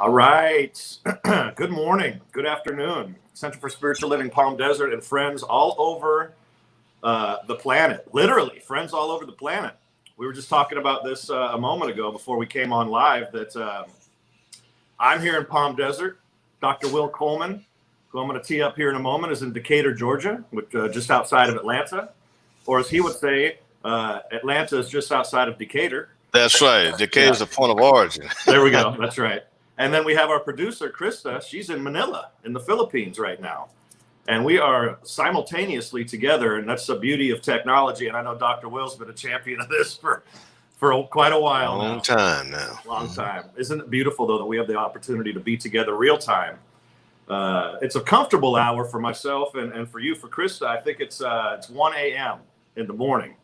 All right. Good morning. Good afternoon. Center for Spiritual Living, Palm Desert, and friends all over the planet. Literally, friends all over the planet. We were just talking about this a moment ago before we came on live that I'm here in Palm Desert. Dr. Will Coleman, who I'm going to tee up here in a moment, is in Decatur, Georgia, which, just outside of Atlanta. Or as he would say, Atlanta is just outside of Decatur. That's right. Decatur is the point of origin. There we go. That's right. And then we have our producer, Krista. She's in Manila in the Philippines right now. And we are simultaneously together. And that's the beauty of technology. And I know Dr. Will's been a champion of this for quite a while now. Long time. Isn't it beautiful, though, that we have the opportunity to be together real time? It's a comfortable hour for myself and for you, for Krista. I think it's 1 a.m. in the morning.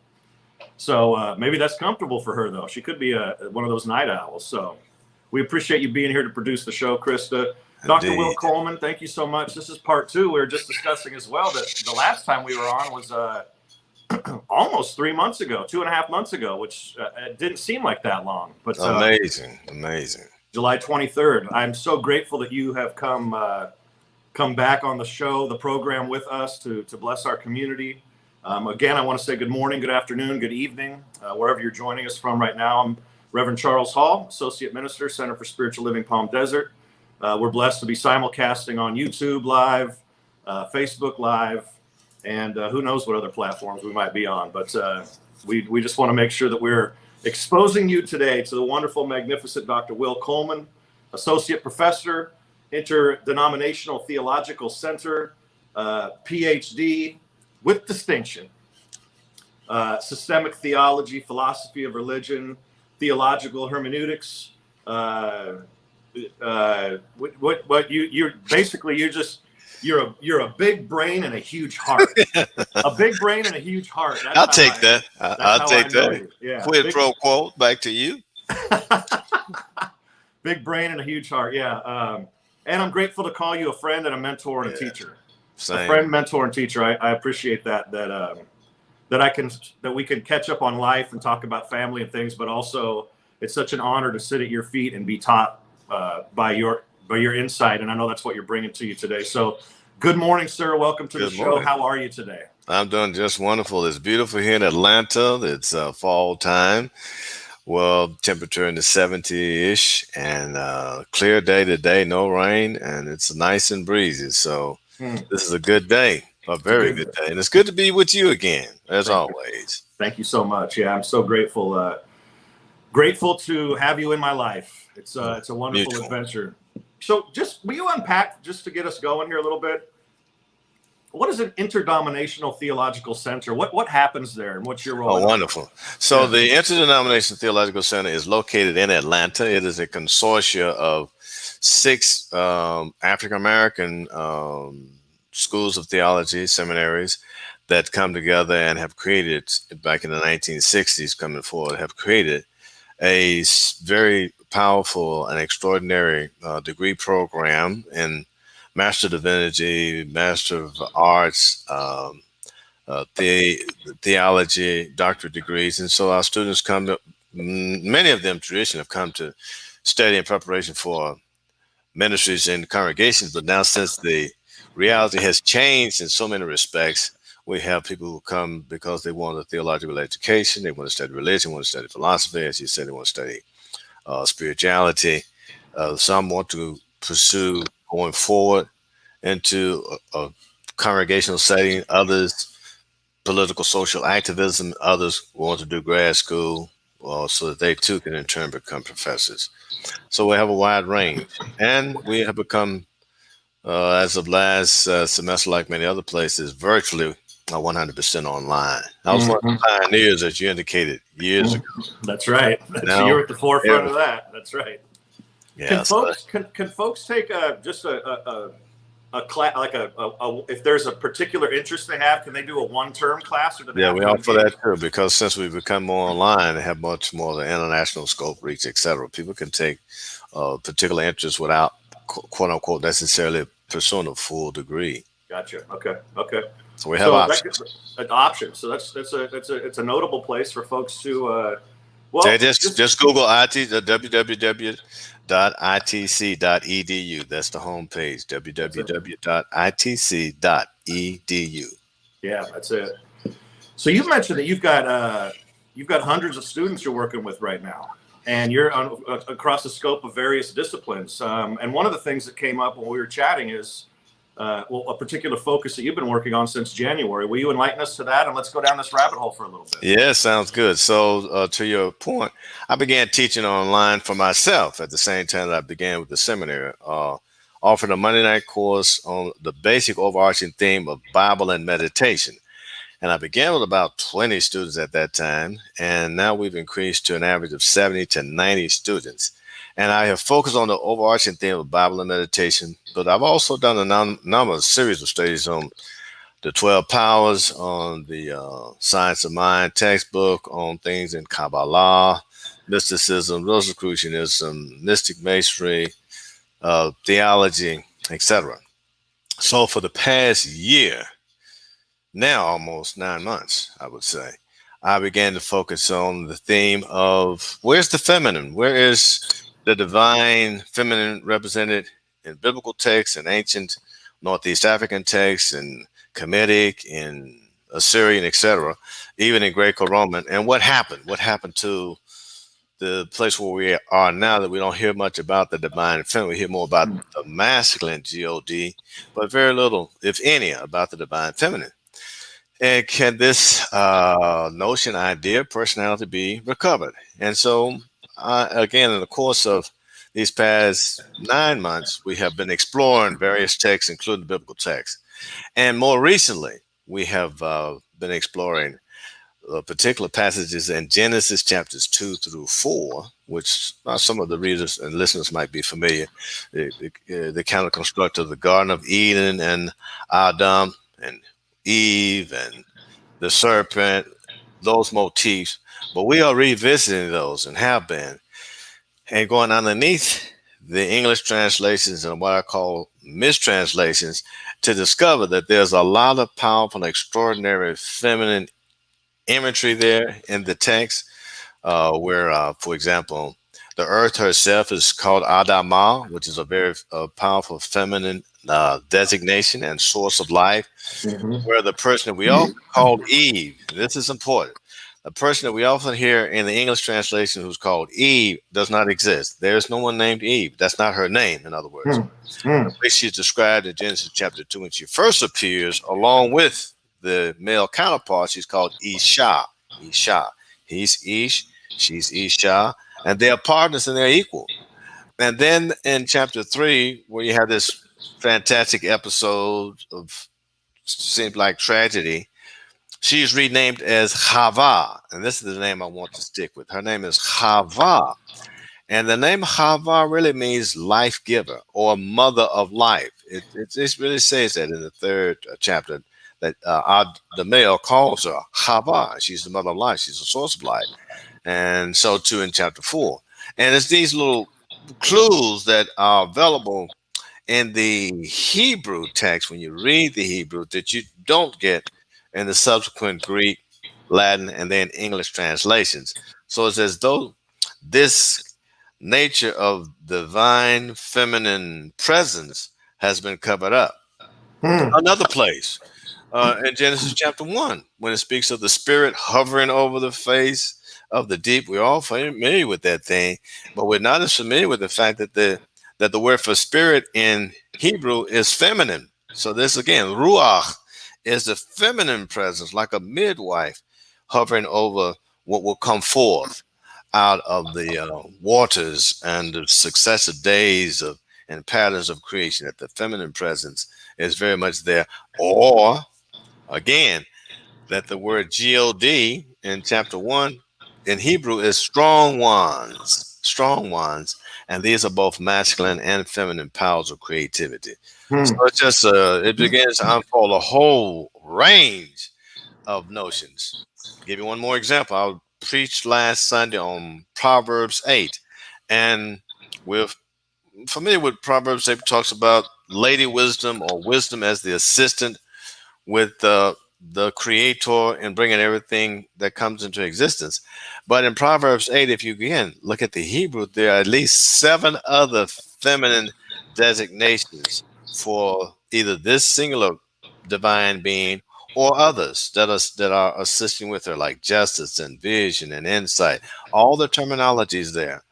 So maybe that's comfortable for her, though. She could be one of those night owls. So we appreciate you being here to produce the show, Krista. Dr. Will Coleman, thank you so much. This is part 2. We were just discussing as well that the last time we were on was almost 3 months ago, 2.5 months ago, which it didn't seem like that long. But amazing. July 23rd. I'm so grateful that you have come back on the show, the program with us to bless our community. Again, I want to say good morning, good afternoon, good evening, wherever you're joining us from right now. I'm Reverend Charles Hall, Associate Minister, Center for Spiritual Living, Palm Desert. We're blessed to be simulcasting on YouTube Live, Facebook Live, and who knows what other platforms we might be on. But we just want to make sure that we're exposing you today to the wonderful, magnificent Dr. Will Coleman, Associate Professor, Interdenominational Theological Center, PhD with distinction, Systemic Theology, Philosophy of Religion, Theological Hermeneutics. What you're basically you're a big brain and a huge heart. A big brain and a huge heart. I'll take that. I'll take that. Yeah. Quid pro quo. Back to you. Big brain and a huge heart. Yeah. And I'm grateful to call you a friend and a mentor and a teacher. Same. A friend, mentor, and teacher. I appreciate that we can catch up on life and talk about family and things, but also it's such an honor to sit at your feet and be taught by your insight. And I know that's what you're bringing to you today. So good morning, sir. Welcome to the show. How are you today? I'm doing just wonderful. It's beautiful here in Atlanta. It's fall time. Well, temperature in the 70-ish and clear day today, no rain, and it's nice and breezy. So this is a good day. A very good day. And it's good to be with you again, as always. Thank you so much. Yeah, I'm so grateful. Grateful to have you in my life. It's a wonderful adventure. So will you unpack, just to get us going here a little bit, what is an interdenominational theological center? What happens there and what's your role? Oh, wonderful. So the Interdenominational Theological Center is located in Atlanta. It is a consortia of 6 African-American schools of theology, seminaries that come together and have created, back in the 1960s coming forward, have created a very powerful and extraordinary degree program in Master of Divinity, Master of Arts, theology, doctorate degrees. And so our students many of them traditionally have come to study in preparation for ministries in congregations. But now, since the reality has changed in so many respects, we have people who come because they want a theological education. They want to study religion, want to study philosophy. As you said, they want to study spirituality. Some want to pursue going forward into a congregational setting. Others, political, social activism. Others want to do grad school so that they too can in turn become professors. So we have a wide range. And we have become, as of last semester, like many other places, virtually 100% online. I was one of the pioneers, as you indicated, years ago. That's right. You're at the forefront of that. That's right. Can Yeah. So, folks can folks take just a class like if there's a particular interest they have, can they do a 1-term class, or do they yeah, have we to offer engage? that too because since we've become more online and have much more of the international scope, reach, etc., people can take particular interest without quote unquote necessarily pursuing a full degree. Gotcha. Okay. Okay. So we have So options. an option. So it's a notable place for folks to Yeah, well just Google IT, the www.itc.edu. That's the homepage, that's it. www.itc.edu. Yeah, that's it. So you mentioned that you've got hundreds of students you're working with right now, and you're on, across the scope of various disciplines. And one of the things that came up when we were chatting is a particular focus that you've been working on since January. Will you enlighten us to that, and let's go down this rabbit hole for a little bit? Yeah, sounds good. So, to your point, I began teaching online for myself at the same time that I began with the seminary, offered a Monday night course on the basic overarching theme of Bible and meditation. And I began with about 20 students at that time, and now we've increased to an average of 70 to 90 students. And I have focused on the overarching theme of Bible and meditation, but I've also done a number of series of studies on the 12 powers, on the science of mind textbook, on things in Kabbalah, mysticism, Rosicrucianism, mystic masonry, theology, etc. So for the past year, now almost 9 months, I would say, I began to focus on the theme of where's the feminine? Where is the divine feminine represented in biblical texts and ancient Northeast African texts and Kemetic and Assyrian, etc., even in Greco-Roman? And what happened? What happened to the place where we are now that we don't hear much about the divine feminine? We hear more about the masculine, God, but very little, if any, about the divine feminine. And can this notion, idea, personality be recovered? And so, again, in the course of these past 9 months, we have been exploring various texts, including biblical texts. And more recently, we have been exploring particular passages in Genesis chapters 2 through 4, which some of the readers and listeners might be familiar. The kind of construct of the Garden of Eden and Adam and Eve and the serpent, those motifs. But we are revisiting those and have been, and going underneath the English translations and what I call mistranslations to discover that there's a lot of powerful and extraordinary feminine imagery there in the text, where, for example, the earth herself is called Adamah, which is a very powerful feminine designation and source of life, where the person that we often called Eve, this is important, the person that we often hear in the English translation who's called Eve does not exist. There's no one named Eve. That's not her name, in other words. The way she's described in Genesis chapter 2 when she first appears, along with the male counterpart, she's called Isha. Isha. He's Ish, she's Isha, and they're partners and they're equal. And then in chapter 3, where you have this fantastic episode of seems like tragedy, she's renamed as Hava. And this is the name I want to stick with. Her name is Hava. And the name Hava really means life giver or mother of life. It really says that in the 3rd chapter that the male calls her Hava. She's the mother of life. She's the source of life. And so too in chapter 4. And it's these little clues that are available in the Hebrew text when you read the Hebrew that you don't get in the subsequent Greek, Latin, and then English translations. So it's as though this nature of divine feminine presence has been covered up. Another place in Genesis chapter 1, when it speaks of the spirit hovering over the face of the deep. We're all familiar with that thing, but we're not as familiar with the fact that the word for spirit in Hebrew is feminine. So this again, ruach is the feminine presence, like a midwife hovering over what will come forth out of the waters and the successive days of and patterns of creation. That the feminine presence is very much there. Or again, that the word God in chapter 1 in Hebrew is strong ones. strong ones, and these are both masculine and feminine powers of creativity. Hmm. So it's just it begins to unfold a whole range of notions. Give you one more example. I preached last Sunday on Proverbs 8, and we're familiar with Proverbs 8. Talks about lady wisdom or wisdom as the assistant with the creator and bringing everything that comes into existence. But in Proverbs 8, if you again look at the Hebrew, there are at least 7 other feminine designations for either this singular divine being or others that are assisting with her, like justice and vision and insight. All the terminologies there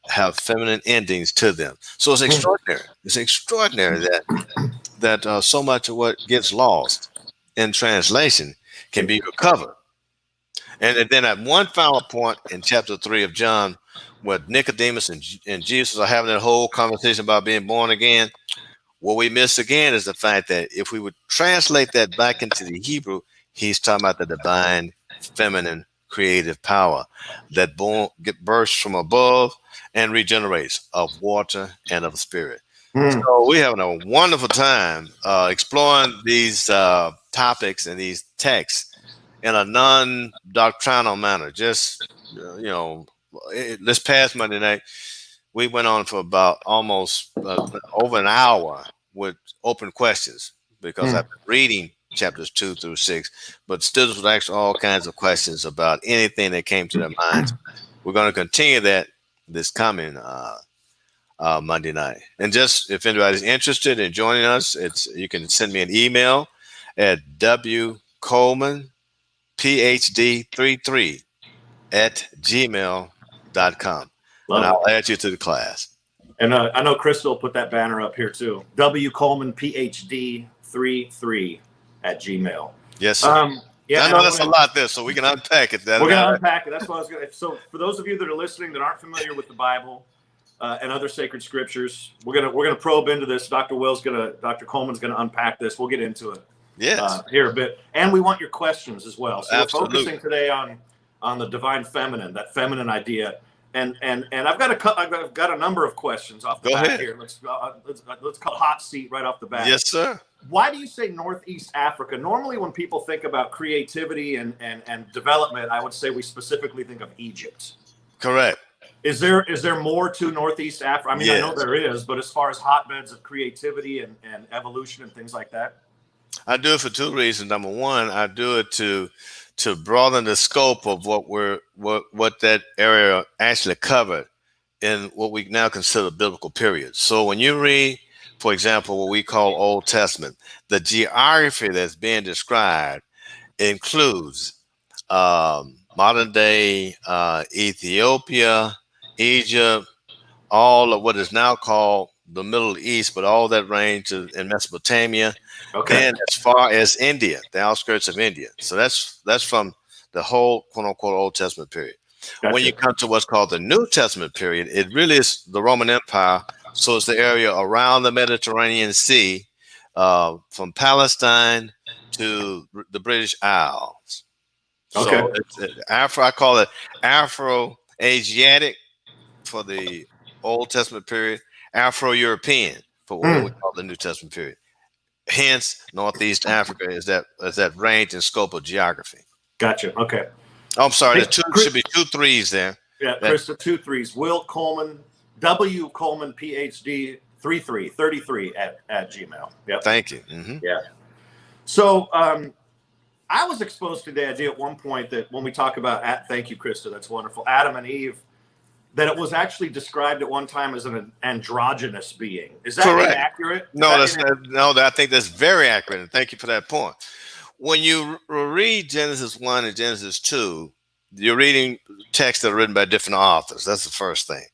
have feminine endings to them. So it's extraordinary. It's extraordinary that so much of what gets lost in translation can be recovered. And then at one final point in chapter 3 of John, where Nicodemus and Jesus are having that whole conversation about being born again, what we miss again is the fact that if we would translate that back into the Hebrew, he's talking about the divine feminine creative power that bursts from above and regenerates of water and of spirit. So we're having a wonderful time exploring these topics and these texts in a non-doctrinal manner. Just, this past Monday night, we went on for about almost over an hour with open questions because I've been reading chapters 2 through 6, but students would ask all kinds of questions about anything that came to their minds. We're going to continue that this coming Monday night. And just if anybody's interested in joining us, you can send me an email at wcoleman.phd33@gmail.com. And I'll add you to the class. And I know Crystal put that banner up here too. W Coleman PhD 33@gmail. Yes, sir. Yeah, I know that's a lot there, so we can unpack it. We're gonna unpack it. That's what I was gonna. So for those of you that are listening that aren't familiar with the Bible and other sacred scriptures, we're gonna probe into this. Dr. Coleman's gonna unpack this. We'll get into it. Yes. Here a bit, and we want your questions as well. So Absolutely. we're focusing today on the divine feminine, that feminine idea. And I've got a number of questions off the bat here. Let's call hot seat right off the bat. Yes, sir. Why do you say Northeast Africa? Normally, when people think about creativity and development, I would say we specifically think of Egypt. Correct. Is there more to Northeast Africa? I mean, Yes. I know there is, but as far as hotbeds of creativity and evolution and things like that, I do it for 2 reasons. Number one, I do it to broaden the scope of what that area actually covered in what we now consider biblical periods. So when you read, for example, what we call Old Testament, the geography that's being described includes modern day Ethiopia, Egypt, all of what is now called the Middle East, but all that range in Mesopotamia. Okay. Then as far as India, the outskirts of India. So that's from the whole quote unquote Old Testament period. Gotcha. When you come to what's called the New Testament period, it really is the Roman Empire. So it's the area around the Mediterranean Sea, from Palestine to the British Isles. Okay. So it's I call it Afro-Asiatic for the Old Testament period, Afro-European for what we call the New Testament period. Hence, Northeast Africa is that range and scope of geography. Gotcha. Okay. Oh, I'm sorry. There should be 2 3s there. Yeah, Krista, 2 3s. Will Coleman, W Coleman PhD 33 at Gmail. Yep. Thank you. Mm-hmm. Yeah. So I was exposed to the idea at one point that when we talk about thank you, Krista, that's wonderful. Adam and Eve, that it was actually described at one time as an androgynous being. Is that inaccurate? No, I think that's very accurate. And thank you for that point. When you read Genesis 1 and Genesis 2, you're reading texts that are written by different authors. That's the first thing.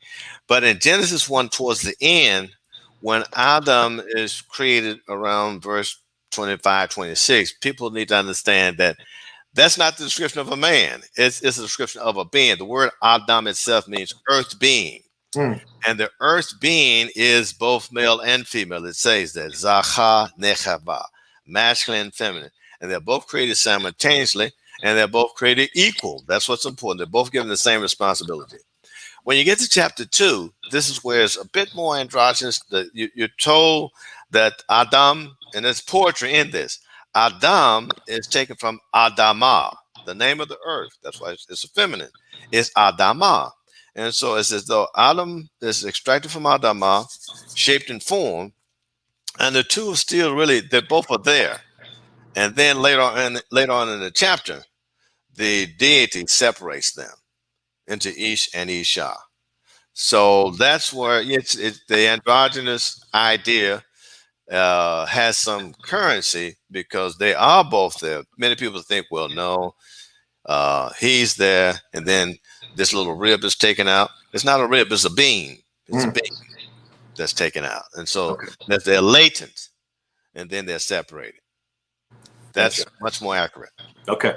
But in Genesis 1, towards the end, when Adam is created around verse 25, 26, people need to understand that that's not the description of a man. It's a description of a being. The word Adam itself means earth being. And the earth being is both male and female. It says that. Zacha nechava, masculine and feminine. And they're both created simultaneously, and they're both created equal. That's what's important. They're both given the same responsibility. When you get to chapter 2, this is where it's a bit more androgynous. You're told that Adam, and there's poetry in this, Adam is taken from Adama, the name of the earth. That's why it's a feminine. It's Adama. And so it's as though Adam is extracted from Adama, shaped and formed, and the two are still really, they both are there. And then later on in the chapter, the deity separates them into Ish and Isha. So that's where it's the androgynous idea has some currency because they are both there. Many people think, well, no, he's there, and then this little rib is taken out. It's not a rib; it's a beam. It's a beam that's taken out, and so that they're latent, and then they're separated. That's much more accurate. Okay.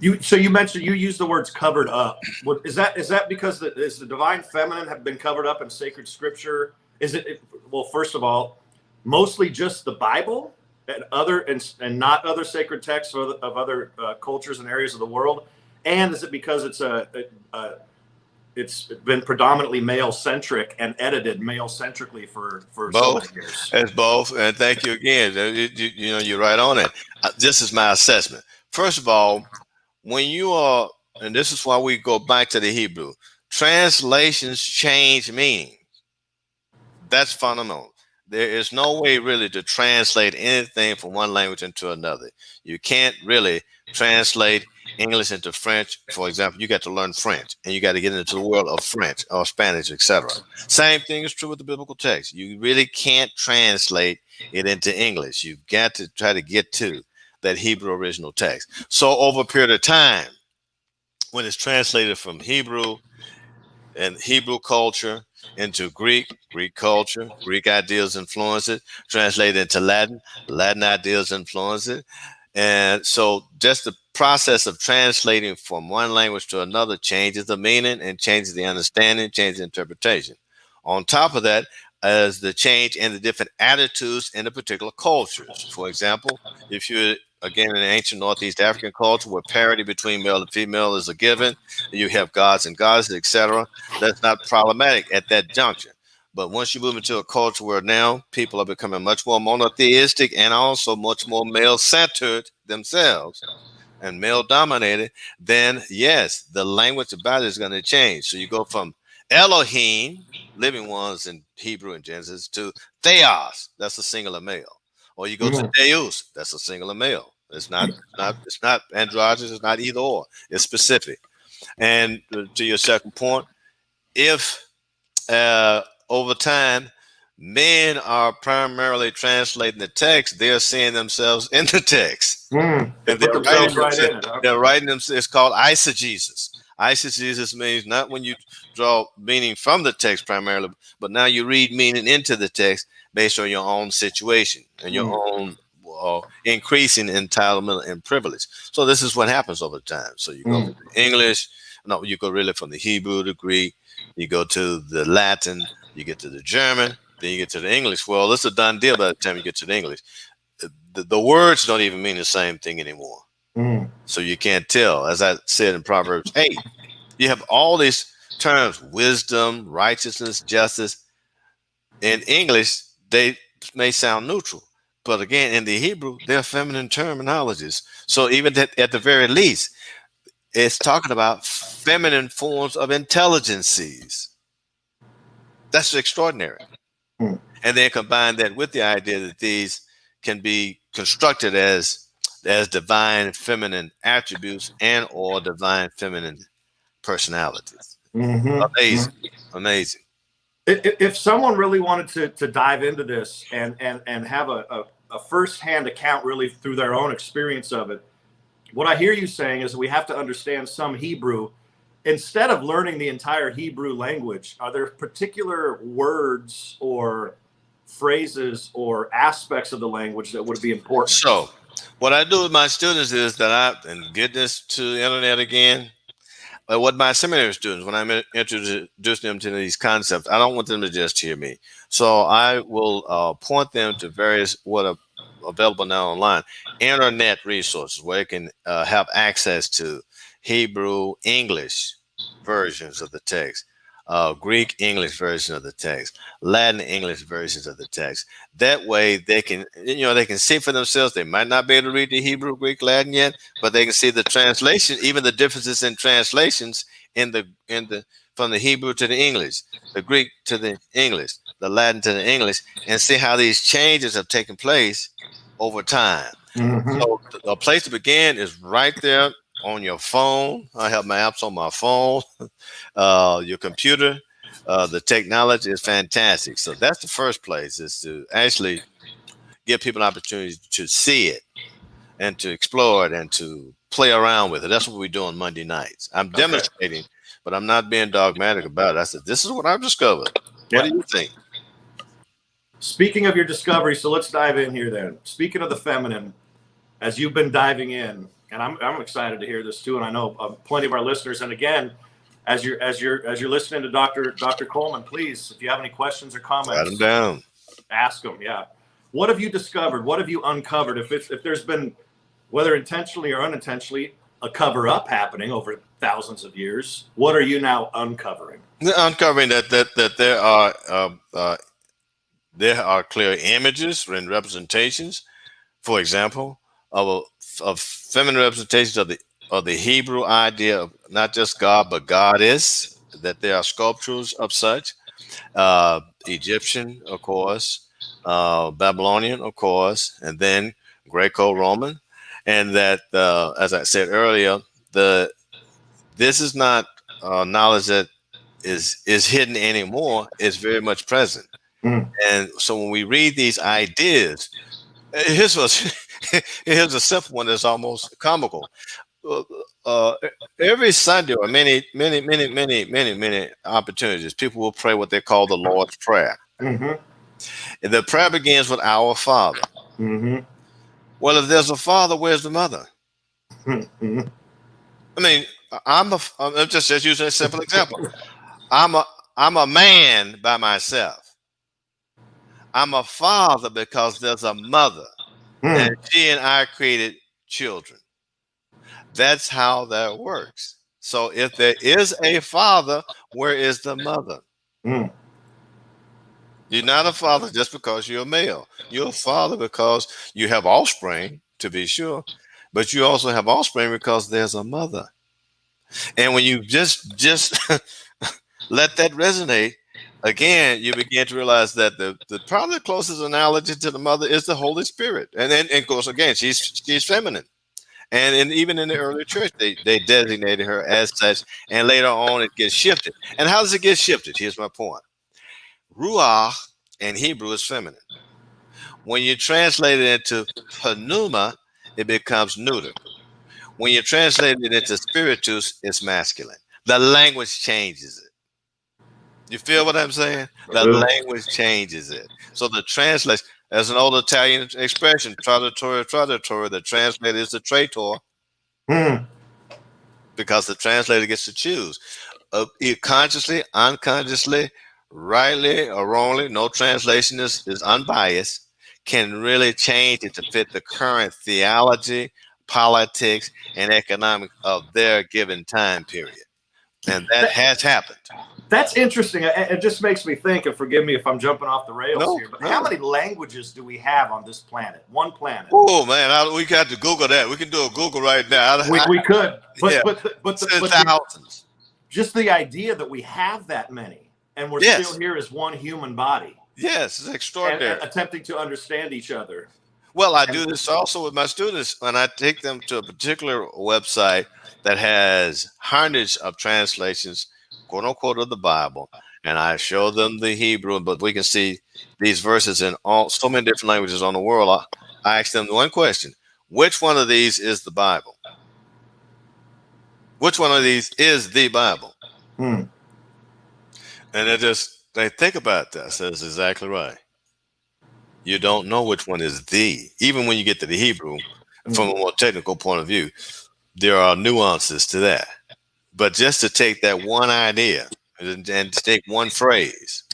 You mentioned you used the words covered up. Is that because is the divine feminine have been covered up in sacred scripture? Is it well, first of all, mostly just the Bible and not other sacred texts of other cultures and areas of the world? And is it because it's been predominantly male centric and edited male centrically for so many years? It's both, and thank you again. You know, you're right on it. This is my assessment. First of all, when you are, and this is why we go back to the Hebrew, translations change meaning. That's fundamental. There is no way really to translate anything from one language into another. You can't really translate English into French. For example, you got to learn French, and you got to get into the world of French or Spanish, etc. Same thing is true with the biblical text. You really can't translate it into English. You've got to try to get to that Hebrew original text. So over a period of time, when it's translated from Hebrew and Hebrew culture into Greek culture, Greek ideas influence it, translated into Latin ideas influence it. And so just the process of translating from one language to another changes the meaning and changes the understanding, changes the interpretation. On top of that, as the change in the different attitudes in the particular cultures. For example, if you're again in the ancient Northeast African culture where parity between male and female is a given, you have gods and goddesses, etc., that's not problematic at that juncture. But once you move into a culture where now people are becoming much more monotheistic and also much more male-centered themselves and male-dominated, then yes, the language about it is going to change. So you go from Elohim, living ones in Hebrew and Genesis, to Theos, that's a singular male. Or you go to Deus, that's a singular male. It's not androgynous, it's not either or, it's specific. And to your second point, if over time men are primarily translating the text, they're seeing themselves in the text. And they're writing them. It's called eisegesis. Eisegesis means not when you draw meaning from the text primarily, but now you read meaning into the text based on your own situation and your own increasing entitlement and privilege. So this is what happens over time. So you go from English, no, you go really from the Hebrew to Greek, you go to the Latin, you get to the German, then you get to the English. Well, it's a done deal by the time you get to the English. The words don't even mean the same thing anymore. So you can't tell. As I said in Proverbs 8, you have all these terms, wisdom, righteousness, justice. In English, they may sound neutral. But again, in the Hebrew, they're feminine terminologies. So even at the very least, it's talking about feminine forms of intelligences. That's extraordinary. And then combine that with the idea that these can be constructed as divine feminine attributes and or divine feminine personalities. Amazing. If someone really wanted to dive into this and have a firsthand account really through their own experience of it, what I hear you saying is that we have to understand some Hebrew. Instead of learning the entire Hebrew language, are there particular words or phrases or aspects of the language that would be important? So what I do with my students is that and get this to the internet again, what my seminary students, when I'm introducing them to these concepts, I don't want them to just hear me. So I will point them to various what are available now online, internet resources where they can have access to Hebrew, English versions of the text, Greek English version of the text, Latin English versions of the text. That way they can, they can see for themselves. They might not be able to read the Hebrew, Greek, Latin yet, but they can see the translation, even the differences in translations in the from the Hebrew to the English, the Greek to the English, the Latin to the English, and see how these changes have taken place over time. Mm-hmm. So a place to begin is right there on your phone. I have my apps on my phone, your computer. The technology is fantastic. So that's the first place, is to actually give people an opportunity to see it and to explore it and to play around with it. That's what we do on Monday nights. I'm Okay. demonstrating, but I'm not being dogmatic about it. I said, this is what I've discovered. What do you think? Speaking of your discovery, so let's dive in here then. Speaking of the feminine, as you've been diving in, and I'm excited to hear this too, and I know plenty of our listeners. And again, as you're listening to Dr. Coleman, please, if you have any questions or comments, Write them down. Ask them. Yeah. What have you discovered? What have you uncovered? If there's been, whether intentionally or unintentionally, a cover up happening over thousands of years, what are you now uncovering? Uncovering that there are clear images and representations, for example, of feminine representations of the Hebrew idea of not just God but goddess. That there are sculptures of such, Egyptian, of course, Babylonian, of course, and then Greco-Roman, and that, as I said earlier, this is not knowledge that is hidden anymore. It's very much present. Mm. And so when we read these ideas, here's a simple one that's almost comical. Every Sunday, or many opportunities, people will pray what they call the Lord's Prayer. Mm-hmm. And the prayer begins with "Our Father." Mm-hmm. Well, if there's a father, where's the mother? Mm-hmm. I mean, I'm just using a simple example. I'm a man by myself. I'm a father because there's a mother, and she and I created children. That's how that works. So if there is a father, where is the mother? Mm. You're not a father just because you're a male. You're a father because you have offspring, to be sure, but you also have offspring because there's a mother. And when you just let that resonate, again, you begin to realize that the probably closest analogy to the mother is the Holy Spirit. And then, of course, again, she's feminine. And even in the early church, they designated her as such. And later on, it gets shifted. And how does it get shifted? Here's my point. Ruach in Hebrew is feminine. When you translate it into pneuma, it becomes neuter. When you translate it into spiritus, it's masculine. The language changes it. You feel what I'm saying? The language changes it. So the translation, as an old Italian expression, traditore, the translator is the traitor, because the translator gets to choose. Consciously, unconsciously, rightly or wrongly, no translation is unbiased, can really change it to fit the current theology, politics, and economics of their given time period. And that has happened. That's interesting. It just makes me think, and forgive me if I'm jumping off the rails here, but how many languages do we have on this planet? One planet. Oh man, we got to Google that. We can do a Google right now. We could, yeah. but thousands. Just the idea that we have that many, and we're still here as one human body. Yes, it's extraordinary. And attempting to understand each other. Well, I do this also with my students when I take them to a particular website that has hundreds of translations, quote unquote, of the Bible, and I show them the Hebrew, but we can see these verses in so many different languages on the world. I ask them one question: which one of these is the Bible? Which one of these is the Bible? And they think about that. So that's exactly right. You don't know which one is the. Even when you get to the Hebrew, from a more technical point of view, there are nuances to that. But just to take that one idea and to take one phrase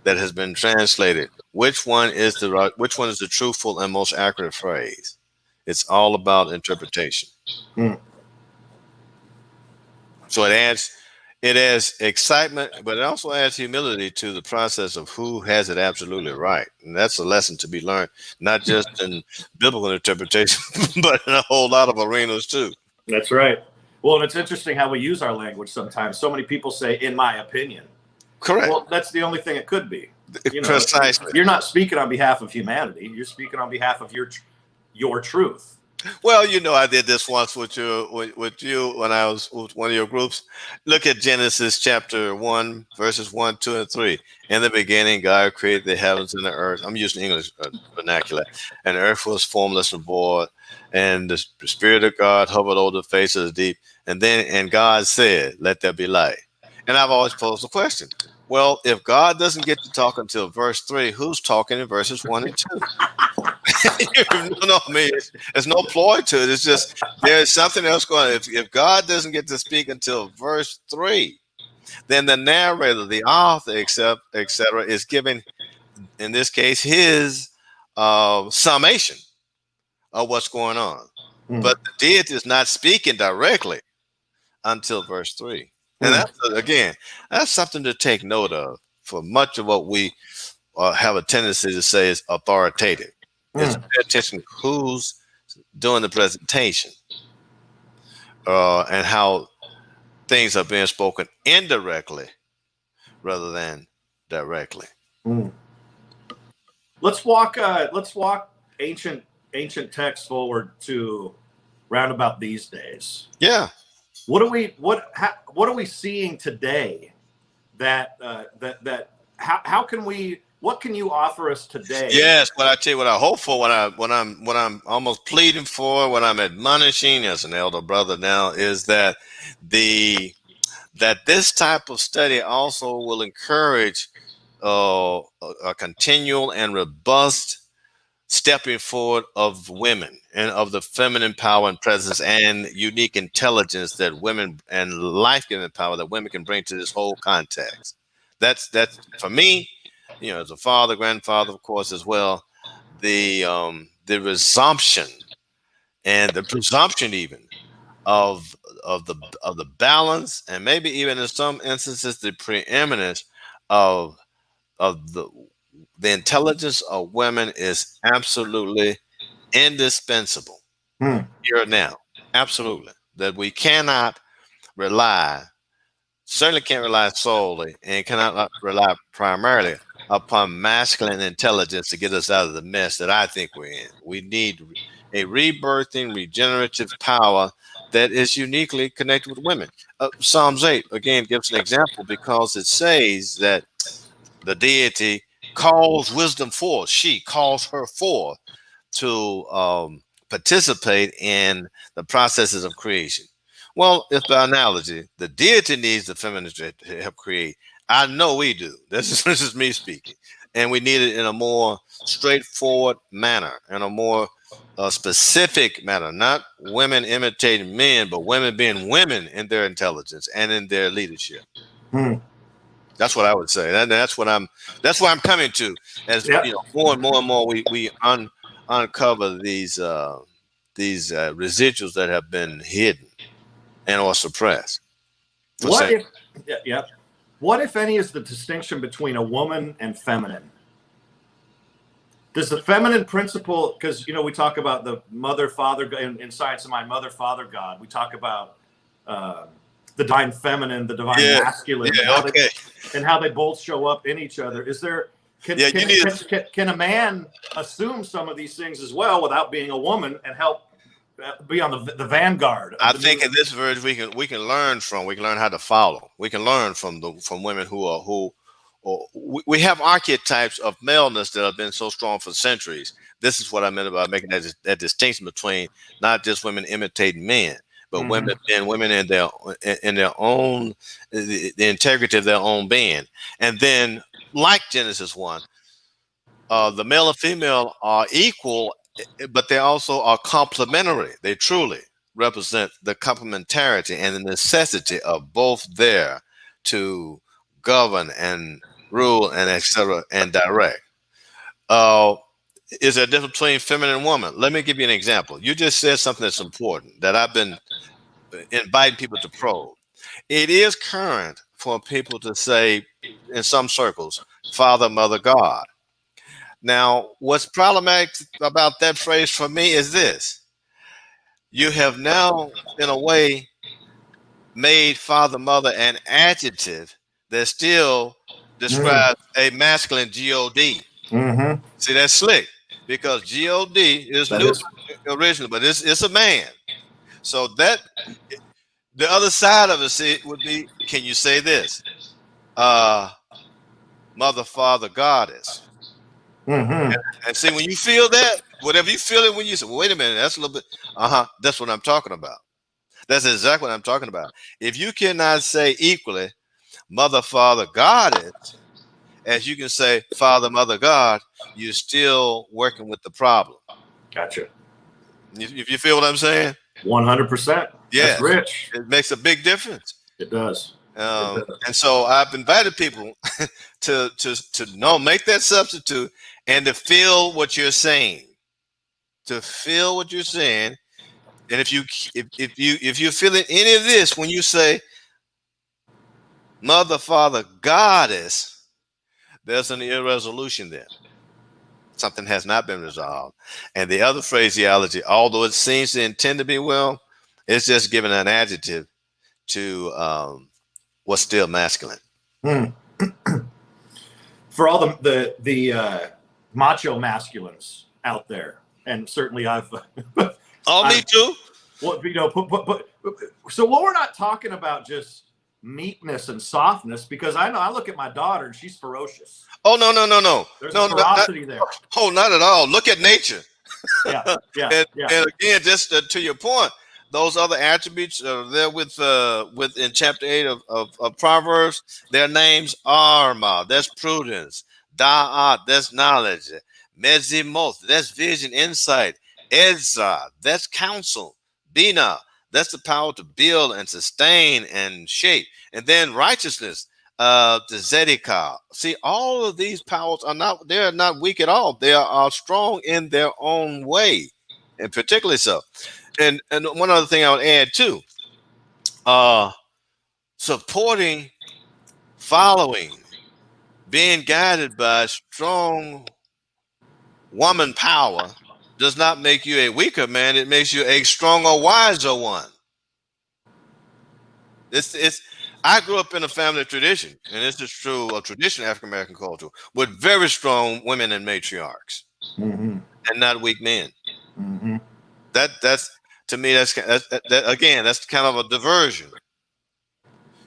that has been translated, which one is the truthful and most accurate phrase? It's all about interpretation. So it It adds excitement, but it also adds humility to the process of who has it absolutely right. And that's a lesson to be learned, not just in biblical interpretation, but in a whole lot of arenas too. That's right. Well, and it's interesting how we use our language sometimes. So many people say, in my opinion. Correct. Well, that's the only thing it could be. You know, Precisely. you're not speaking on behalf of humanity. You're speaking on behalf of your truth. Well, I did this once with you when I was with one of your groups. Look at Genesis chapter 1, verses 1, 2, and 3. In the beginning, God created the heavens and the earth. I'm using English vernacular. And the earth was formless and void, and the Spirit of God hovered over the face of the deep. And God said, "Let there be light." And I've always posed the question. Well, if God doesn't get to talk until verse 3, who's talking in verses 1 and 2? No, I mean, there's no ploy to it. It's just there's something else going on. If God doesn't get to speak until verse 3, then the narrator, the author, etc., is giving, in this case, his summation of what's going on. But the deity is not speaking directly until verse 3. And that's something to take note of for much of what we have a tendency to say is authoritative. Is to pay attention to who's doing the presentation and how things are being spoken indirectly rather than directly. Let's walk ancient texts forward to round about these days. Yeah. What are we seeing today that what can you offer us today? Yes, but I tell you what I hope for, what I'm almost pleading for, what I'm admonishing as an elder brother now, is that this type of study also will encourage a continual and robust stepping forward of women and of the feminine power and presence and unique intelligence that women and life-giving power that women can bring to this whole context. That's for me, as a father, grandfather, of course, as well, the resumption and the presumption even of the balance, and maybe even in some instances the preeminence of the intelligence of women is absolutely indispensable here and now. Absolutely. That we cannot certainly can't rely solely, and cannot rely primarily upon masculine intelligence to get us out of the mess that I think we're in. We need a rebirthing, regenerative power that is uniquely connected with women. Psalms 8, again, gives an example because it says that the deity calls wisdom forth. She calls her forth to participate in the processes of creation. Well, if by analogy, the deity needs the feminine to help create, I know we do. This is me speaking. And we need it in a more straightforward manner, in a more specific manner, not women imitating men, but women being women in their intelligence and in their leadership. That's what I would say. That's where I'm coming to as more and more we uncover these residuals that have been hidden and or suppressed. What if any is the distinction between a woman and feminine? Does the feminine principle, because we talk about the mother father in Science of Mind, mother father God. We talk about the divine feminine, the divine masculine, and how they both show up in each other. Is there can a man assume some of these things as well without being a woman and help be on the vanguard? I think in this verse we can learn how to follow. We can learn from women who we have archetypes of maleness that have been so strong for centuries. This is what I meant about making that distinction between not just women imitating men, but women being women in their own the integrity of their own being. And then, like Genesis 1, the male and female are equal, but they also are complementary. They truly represent the complementarity and the necessity of both there to govern and rule and etc. and direct. Is there a difference between feminine and woman? Let me give you an example. You just said something that's important that I've been inviting people to probe. It is current for people to say, in some circles, Father, Mother, God. Now, what's problematic about that phrase for me is this: you have now, in a way, made father, mother an adjective that still Mm. describes a masculine God. Mm-hmm. See, that's slick because God is That new is. originally, but it's a man. So that the other side of it would be, can you say this? Uh, mother, father, goddess. Mm-hmm. And see, when you feel that, whatever you feel it when you say, well, wait a minute, that's a little bit, that's what I'm talking about. That's exactly what I'm talking about. If you cannot say equally mother, father, goddess, as you can say father, mother, God, you're still working with the problem. Gotcha. If you feel what I'm saying? 100%. That's Yes, rich. it makes a big difference. It does. It does. And so I've invited people to know, make that substitute and to feel what you're saying, to feel what you're saying. And if you're feeling any of this when you say mother, father, goddess, there's an irresolution there. Something has not been resolved. And the other phraseology, although it seems to intend to be well, it's just giving an adjective to what's still masculine. Mm. For all the macho masculines out there, and certainly I've. Oh, me too. Well, so what we're not talking about just meekness and softness, because I know I look at my daughter and she's ferocious. Oh, no. There's No, a ferocity there. Oh, not at all. Look at nature. Yeah. And again, just to your point, those other attributes are there with in chapter 8 of Proverbs. Their names are Arma, that's prudence. Da'at, that's knowledge. Mezimoth, that's vision, insight. Edzah, that's counsel. Bina, that's the power to build and sustain and shape. And then righteousness, the Zedekah. See, all of these powers they're not weak at all. They are strong in their own way, and particularly so. And one other thing I would add too, supporting, following, being guided by strong woman power does not make you a weaker man. It makes you a stronger, wiser one. I grew up in a family tradition, and this is true of traditional African American culture, with very strong women and matriarchs, Mm-hmm. and not weak men. Mm-hmm. That's to me, that's again, that's kind of a diversion.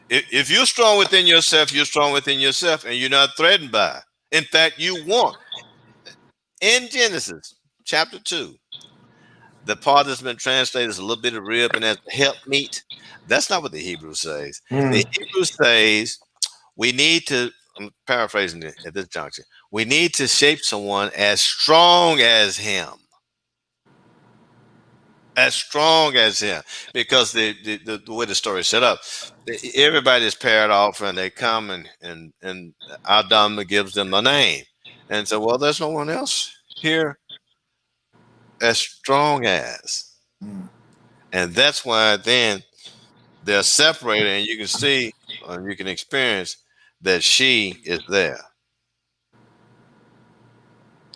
If you're strong within yourself, you're strong within yourself, and you're not threatened by. In fact, you want. In Genesis chapter 2, the part that's been translated as a little bit of rib and as help meet. That's not what the Hebrew says. The Hebrew says we need to, I'm paraphrasing it at this juncture, we need to shape someone as strong as him. As strong as him. Because the way the story is set up, everybody's paired off and they come and Adam gives them a name. And so, well, there's no one else here as strong as. And that's why then they're separated, and you can see and you can experience that she is there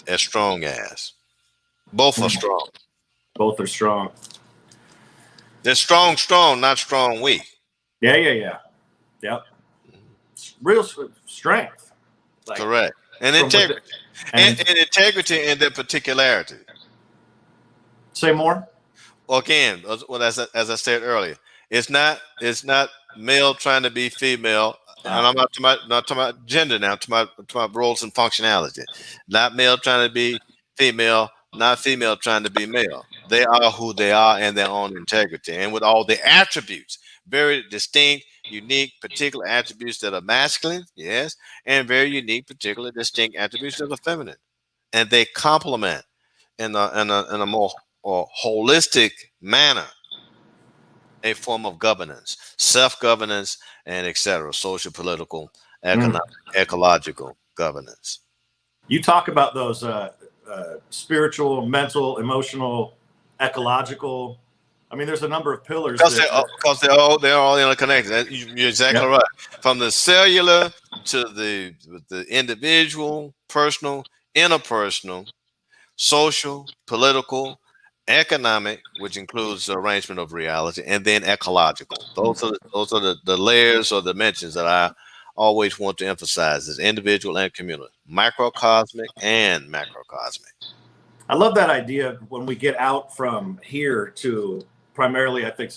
as strong as. Both are strong. Both are strong. They're strong, not strong, weak. Yeah. Yep. Real strength. Like, correct. And integrity. And integrity in their particularity. Say more. Well, again, well, as I said earlier, it's not male trying to be female. And I'm not talking about gender now, to my roles and functionality. Not male trying to be female, not female trying to be male. They are who they are in their own integrity and with all the attributes, very distinct, unique, particular attributes that are masculine, yes, and very unique, particular, distinct attributes that are feminine. And they complement in a more holistic manner a form of governance, self-governance, and etc. Social, political, economic, ecological governance. You talk about those spiritual, mental, emotional, ecological I mean, there's a number of pillars Because that. they're all interconnected. You're exactly Yep. right. From the cellular to the individual, personal, interpersonal, social, political, economic, which includes the arrangement of reality, and then ecological. Those are the layers or dimensions that I always want to emphasize: is individual and communal, microcosmic and macrocosmic. I love that idea when we get out from here to primarily, I think,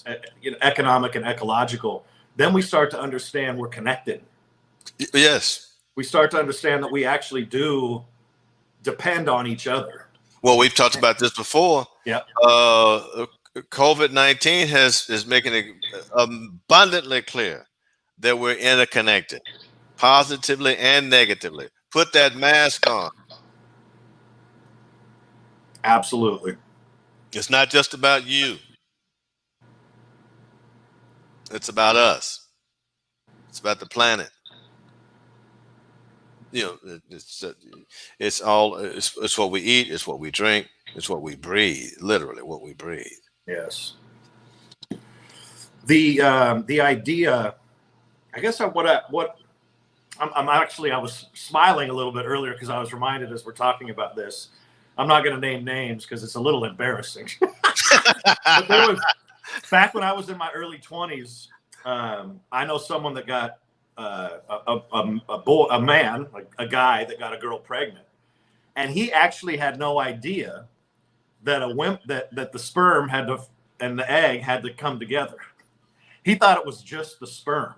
economic and ecological. Then we start to understand we're connected. Yes. We start to understand that we actually do depend on each other. Well, we've talked about this before. Yeah. COVID-19 is making it abundantly clear that we're interconnected, positively and negatively. Put that mask on. Absolutely. It's not just about you. It's about us. It's about the planet. It's what we eat. It's what we drink. It's what we breathe. Literally, what we breathe. Yes. The idea, I guess I was smiling a little bit earlier because I was reminded as we're talking about this. I'm not going to name names because it's a little embarrassing. But there was, back when I was in my early 20s, I know someone that got a man, like a guy that got a girl pregnant, and he actually had no idea that that the sperm had to and the egg had to come together. He thought it was just the sperm.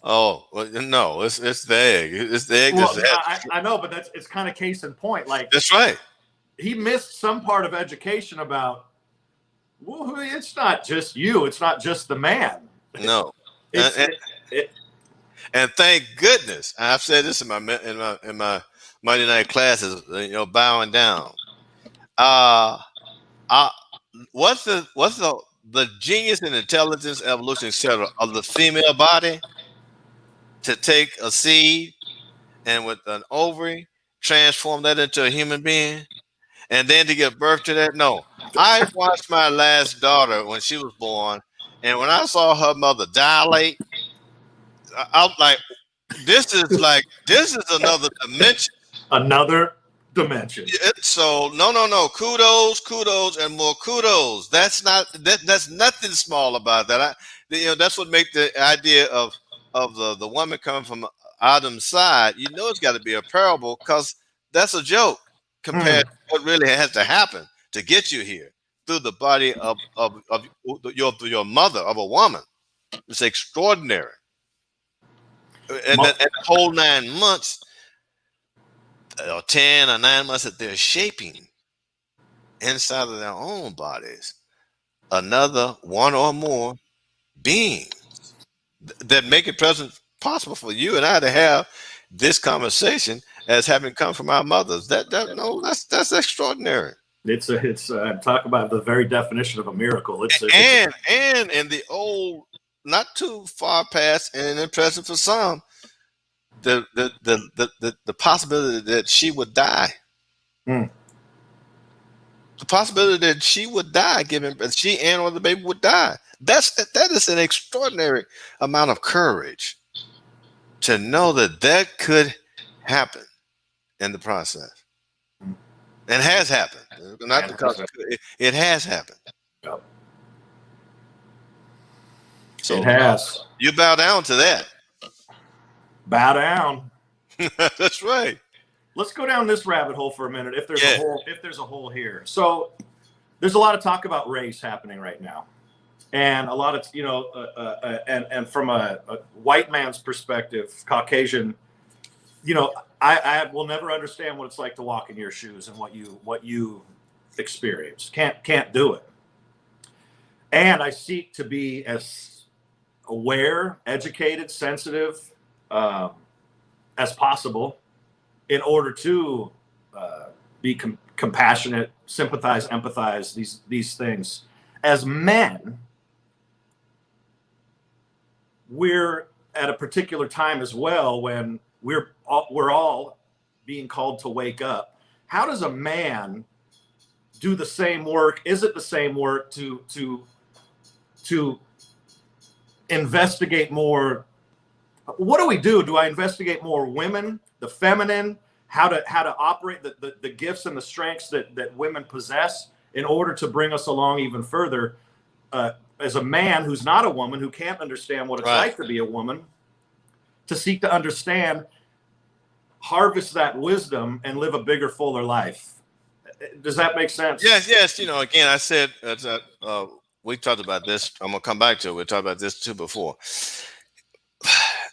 Oh, well, no, it's the egg. It's the egg. Well, I know, but it's kind of case in point. Like, that's right. He missed some part of education about, well, it's not just you. It's not just the man. No. And thank goodness, I've said this in my Monday night classes, bowing down. What's the genius and intelligence, evolution, etc. of the female body to take a seed and with an ovary transform that into a human being and then to give birth to that? No. I watched my last daughter when she was born, and when I saw her mother dilate, I was like, this is another dimension. Another dimension. So no. Kudos, and more kudos. That's nothing small about that. That's what makes the idea of the woman coming from Adam's side. It's got to be a parable because that's a joke compared to what really has to happen to get you here through the body of your mother, of a woman. It's extraordinary. And the whole 9 months, or 10 or 9 months that they're shaping inside of their own bodies another one or more beings that make it possible for you and I to have this conversation as having come from our mothers. That's extraordinary. It's talk about the very definition of a miracle. And in the old, not too far past, and in present for some, the possibility that she would die. The possibility that she would die, she and or the baby would die. That is an extraordinary amount of courage to know that could happen in the process, and has happened. Not because it has happened. Yep. So it has. You bow down to that. Bow down. That's right. Let's go down this rabbit hole for a minute. If there's a hole here. So there's a lot of talk about race happening right now, and a lot of and from a white man's perspective, Caucasian, I will never understand what it's like to walk in your shoes and what you experience. Can't do it. And I seek to be as aware, educated, sensitive as possible in order to be compassionate, sympathize, empathize, these things. As men, we're at a particular time as well when we're all being called to wake up. How does a man do the same work? Is it the same work to to investigate more. What do we do? Do I investigate more women, the feminine, how to operate the gifts and the strengths that women possess in order to bring us along even further? As a man who's not a woman, who can't understand what it's like to be a woman, to seek to understand, harvest that wisdom, and live a bigger, fuller life. Does that make sense? Yes. Again, I said we talked about this. I'm gonna come back to it. We talked about this too before.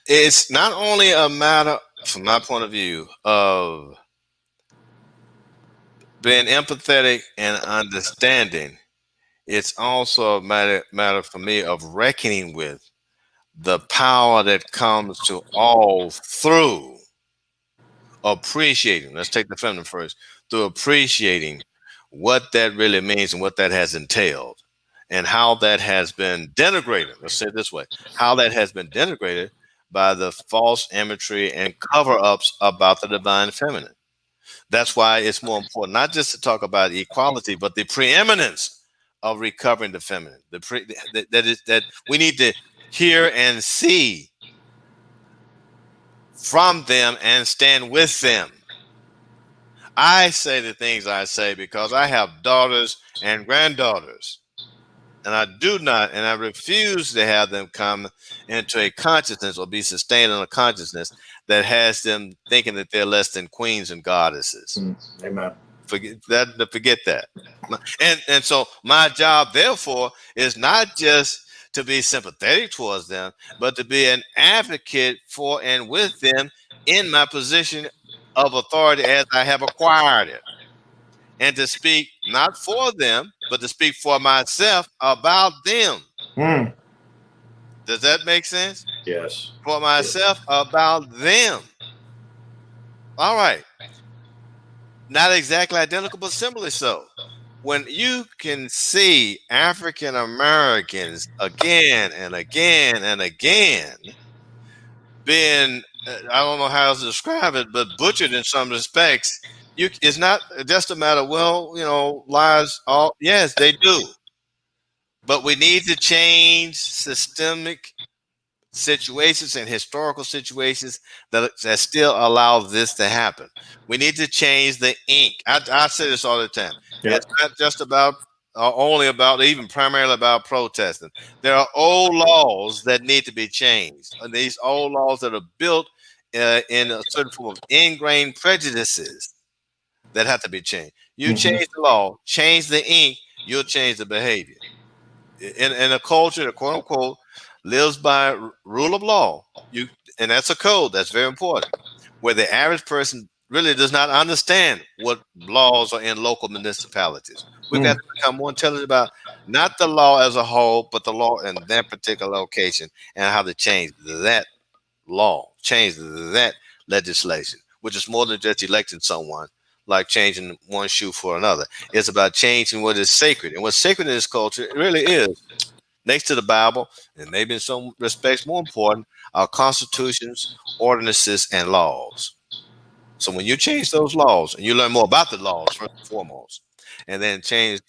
It's not only a matter, from my point of view, of being empathetic and understanding. It's also a matter for me of reckoning with the power that comes to all through appreciating. Let's take the feminine first. Through appreciating what that really means and what that has entailed, and how that has been denigrated. Let's say it this way: how that has been denigrated by the false imagery and cover-ups about the divine feminine. That's why it's more important not just to talk about equality, but the preeminence of recovering the feminine. That we need to hear and see from them and stand with them. I say the things I say because I have daughters and granddaughters, and I do not, and I refuse to have them come into a consciousness or be sustained in a consciousness that has them thinking that they're less than queens and goddesses. Amen. Forget that. And so my job, therefore, is not just to be sympathetic towards them, but to be an advocate for and with them in my position of authority as I have acquired it. And to speak not for them, but to speak for myself about them. Does that make sense? Yes. For myself about them. All right. Not exactly identical, but similarly so. When you can see African Americans again and again and again being, I don't know how else to describe it, but butchered in some respects, it's not just a matter of, lives, yes, they do. But we need to change systemic situations and historical situations that still allow this to happen. We need to change the ink. I say this all the time. Yeah. It's not just about even primarily about protesting. There are old laws that need to be changed. And these old laws that are built in a certain form of ingrained prejudices that have to be changed. You change the law, change the ink, you'll change the behavior. In a culture that, quote unquote, lives by rule of law, and that's a code that's very important, where the average person really does not understand what laws are in local municipalities. We've got to become more intelligent about not the law as a whole, but the law in that particular location and how to change that law, change that legislation, which is more than just electing someone, like changing one shoe for another. It's about changing what is sacred. And what's sacred in this culture, it really is, next to the Bible, and maybe in some respects more important, are constitutions, ordinances, and laws. So when you change those laws, and you learn more about the laws first and foremost, and then change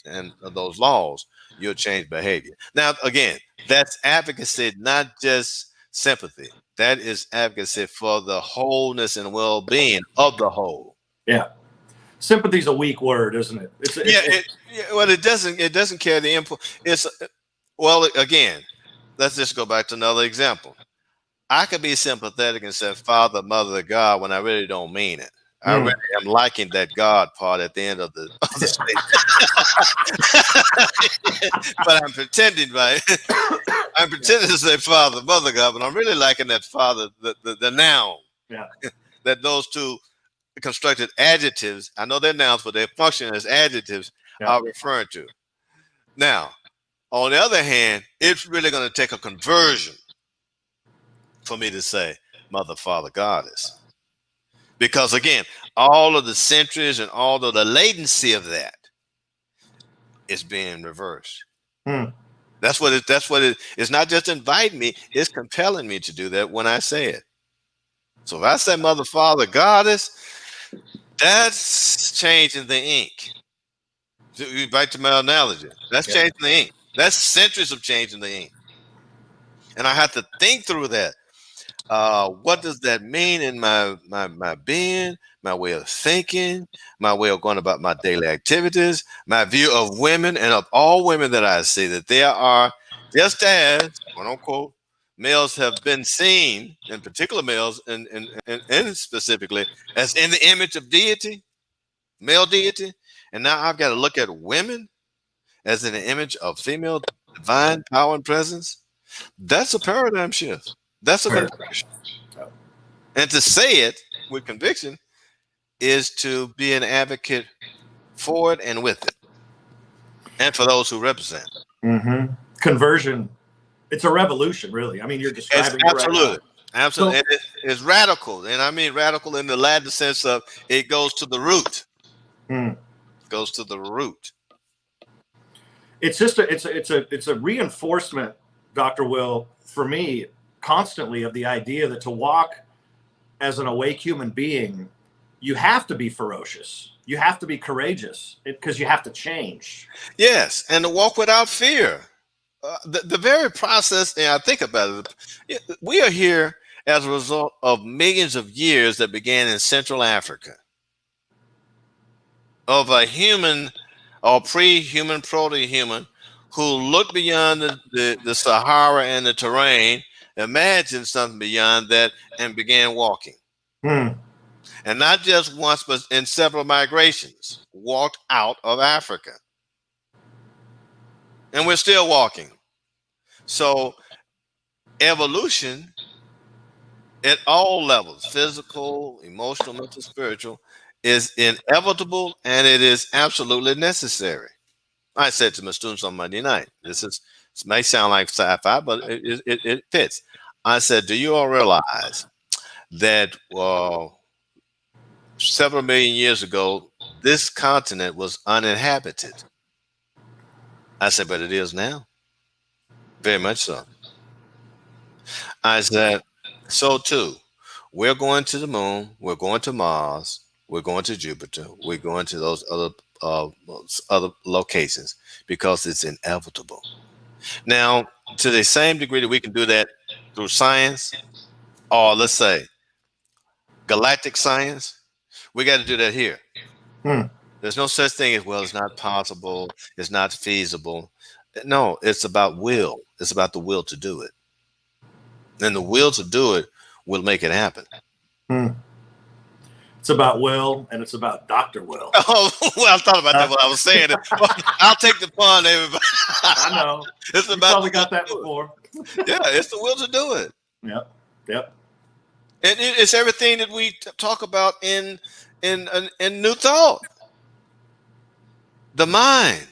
those laws, you'll change behavior. Now, again, that's advocacy, not just sympathy. That is advocacy for the wholeness and well-being of the whole. Yeah. Sympathy is a weak word, isn't it? Well, it doesn't carry the input. Well, again, let's just go back to another example. I could be sympathetic and say Father, Mother, God when I really don't mean it. I really am liking that God part at the end of the statement. But I'm pretending, right? I'm pretending to say Father, Mother, God, but I'm really liking that Father, the noun. Yeah. That those two constructed adjectives, I know they're nouns, but they function as adjectives, are referring to. Now, on the other hand, it's really going to take a conversion for me to say Mother, Father, Goddess. Because again, all of the centuries and all of the latency of that is being reversed. That's what it's not just inviting me, it's compelling me to do that when I say it. So if I say Mother, Father, Goddess, that's changing the ink. Back to my analogy. That's changing the ink. That's centuries of change in the ink. And I have to think through that. What does that mean in my being, my way of thinking, my way of going about my daily activities, my view of women and of all women that I see, that there are just as, quote unquote, males have been seen, in particular males, and specifically as in the image of deity, male deity. And now I've got to look at women as in the image of female divine power and presence. That's a paradigm shift. That's a conversion. And to say it with conviction is to be an advocate for it and with it, and for those who represent. Mm-hmm. Conversion. It's a revolution, really. I mean, you're It's describing it right now. absolutely, So, and it's radical, and I mean radical in the Latin sense of it goes to the root. Goes to the root. it's just it's a reinforcement, Dr. Will, for me constantly of the idea that to walk as an awake human being, you have to be ferocious. You have to be courageous because you have to change. Yes, and to walk without fear. The very process, and I think about it, we are here as a result of millions of years that began in Central Africa, of a human or pre-human, proto-human who looked beyond the Sahara and the terrain, imagined something beyond that, and began walking. And not just once, but in several migrations, walked out of Africa. And we're still walking. So evolution at all levels, physical, emotional, mental, spiritual, is inevitable, and it is absolutely necessary. I said to my students on Monday night, this may sound like sci-fi, but it fits. I said, do you all realize that several million years ago, this continent was uninhabited? I said, but it is now. Very much so. I said, so too. We're going to the moon. We're going to Mars. We're going to Jupiter. We're going to those other locations because it's inevitable. Now, to the same degree that we can do that through science, or let's say galactic science, we got to do that here. There's no such thing as, well, it's not possible, it's not feasible. No, it's about will. It's about the will to do it. And the will to do it will make it happen. It's about Will, and it's about Dr. Will. Oh, well, I thought about that when I was saying it. I'll take the pun, everybody. I know. It's you about probably got that before. Yeah, it's the will to do it. Yep. And it's everything that we talk about in New Thought. The mind,